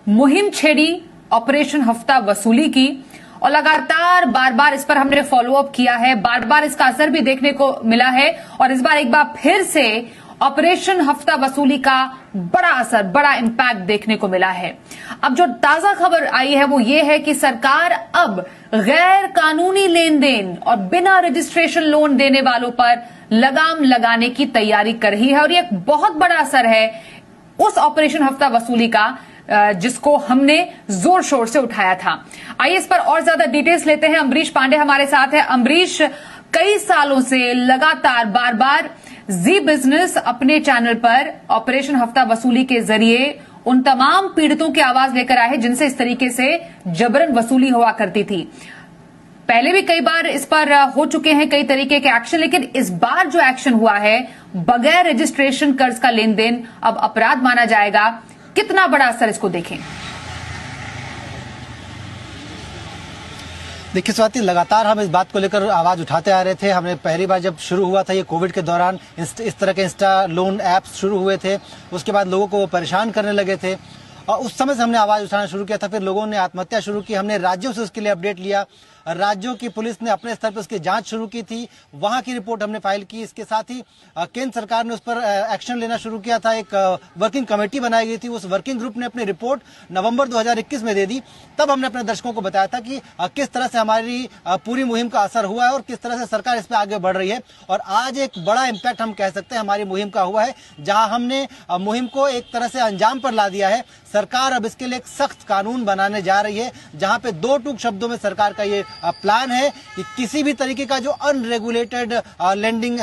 मुहिम छेड़ी, ऑपरेशन हफ्ता वसूली की और लगातार बार बार इस पर हमने फॉलोअप किया है, बार बार इसका असर भी देखने को मिला है और इस बार एक बार फिर से ऑपरेशन हफ्ता वसूली का बड़ा असर, बड़ा इंपैक्ट देखने को मिला है। अब जो ताजा खबर आई है वो ये है कि सरकार अब गैर कानूनी लेन देन और बिना रजिस्ट्रेशन लोन देने वालों पर लगाम लगाने की तैयारी कर रही है और ये एक बहुत बड़ा असर है उस ऑपरेशन हफ्ता वसूली का जिसको हमने जोर शोर से उठाया था। आइए इस पर और ज्यादा डिटेल्स लेते हैं। अम्बरीश पांडे हमारे साथ है। अम्बरीश, कई सालों से लगातार बार बार जी बिजनेस अपने चैनल पर ऑपरेशन हफ्ता वसूली के जरिए उन तमाम पीड़ितों की आवाज लेकर आए हैं जिनसे इस तरीके से जबरन वसूली हुआ करती थी। पहले भी कई बार इस पर हो चुके हैं कई तरीके के एक्शन, लेकिन इस बार जो एक्शन हुआ है, बगैर रजिस्ट्रेशन कर्ज का लेन देन अब अपराध माना जाएगा। कितना बड़ा असर इसको देखें? देखिए स्वाति, लगातार हम इस बात को लेकर आवाज उठाते आ रहे थे। हमने पहली बार जब शुरू हुआ था ये कोविड के दौरान, इस तरह के इंस्टा लोन ऐप्स शुरू हुए थे, उसके बाद लोगों को वो परेशान करने लगे थे और उस समय से हमने आवाज उठाना शुरू किया था। फिर लोगों ने आत्महत्या शुरू की, हमने राज्यों से उसके लिए अपडेट लिया, राज्यों की पुलिस ने अपने स्तर पर उसकी जांच शुरू की थी, वहां की रिपोर्ट हमने फाइल की। इसके साथ ही केंद्र सरकार ने उस पर एक्शन लेना शुरू किया था। एक वर्किंग कमेटी बनाई गई थी, उस वर्किंग ग्रुप ने अपनी रिपोर्ट नवंबर 2021 में दे दी। तब हमने अपने दर्शकों को बताया था कि किस तरह से हमारी पूरी मुहिम का असर हुआ है और किस तरह से सरकार इस पर आगे बढ़ रही है। और आज एक बड़ा इम्पैक्ट हम कह सकते हैं हमारी मुहिम का हुआ है, जहां हमने मुहिम को एक तरह से अंजाम पर ला दिया है। सरकार अब इसके लिए एक सख्त कानून बनाने जा रही है, जहां पे दो टूक शब्दों में सरकार का ये प्लान है कि किसी भी तरीके का जो अनरेगुलेटेड लेंडिंग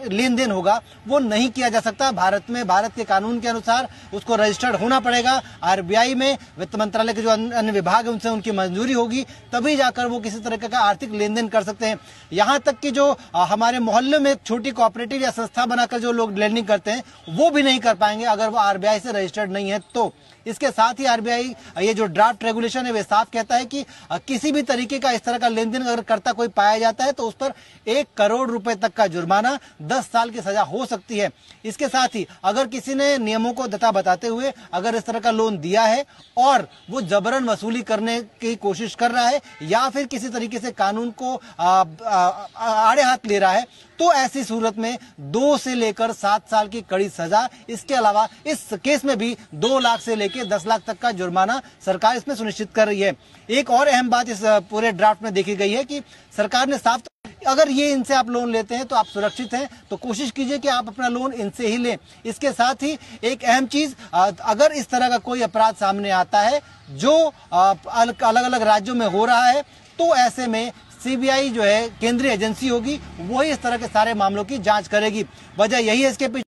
लेन देन होगा वो नहीं किया जा सकता। भारत में, भारत के कानून के अनुसार उसको रजिस्टर्ड होना पड़ेगा। आरबीआई में, वित्त मंत्रालय के जो अन्य विभाग है उनसे उनकी मंजूरी होगी, तभी जाकर वो किसी तरह का आर्थिक लेन देन कर सकते हैं। यहाँ तक कि जो हमारे मोहल्ले में एक छोटी कोऑपरेटिव या संस्था बनाकर जो लोग लेंडिंग करते हैं वो भी नहीं कर पाएंगे अगर वो आरबीआई से रजिस्टर्ड नहीं है। तो इसके साथ ही आरबीआई ये जो ड्राफ्ट रेगुलेशन है वे साफ कहता है कि किसी भी तरीके का इस तरह का लेन देन अगर करता कोई पाया जाता है तो उस पर 1 करोड़ रुपए तक का जुर्माना, 10 साल की सजा हो सकती है। इसके साथ ही अगर किसी ने नियमों को दता बताते हुए अगर इस तरह का लोन दिया है और वो जबरन वसूली करने की कोशिश कर रहा है या फिर किसी तरीके से कानून को आड़े हाथ ले रहा है, तो ऐसी सूरत में 2 से लेकर 7 साल की कड़ी सजा। इसके अलावा इस केस में भी 2 लाख से लेकर 10 लाख तक का जुर्माना सरकार इसमें सुनिश्चित कर रही है। एक और अहम बात इस पूरे ड्राफ्ट में देखी गई है कि सरकार ने साफ, अगर ये इनसे आप लोन लेते हैं तो आप सुरक्षित हैं, तो कोशिश कीजिए कि आप अपना लोन इनसे ही लें। इसके साथ ही एक अहम चीज, अगर इस तरह का कोई अपराध सामने आता है जो अलग अलग राज्यों में हो रहा है, तो ऐसे में सीबीआई जो है केंद्रीय एजेंसी होगी, वही इस तरह के सारे मामलों की जांच करेगी। वजह यही है इसके पीछे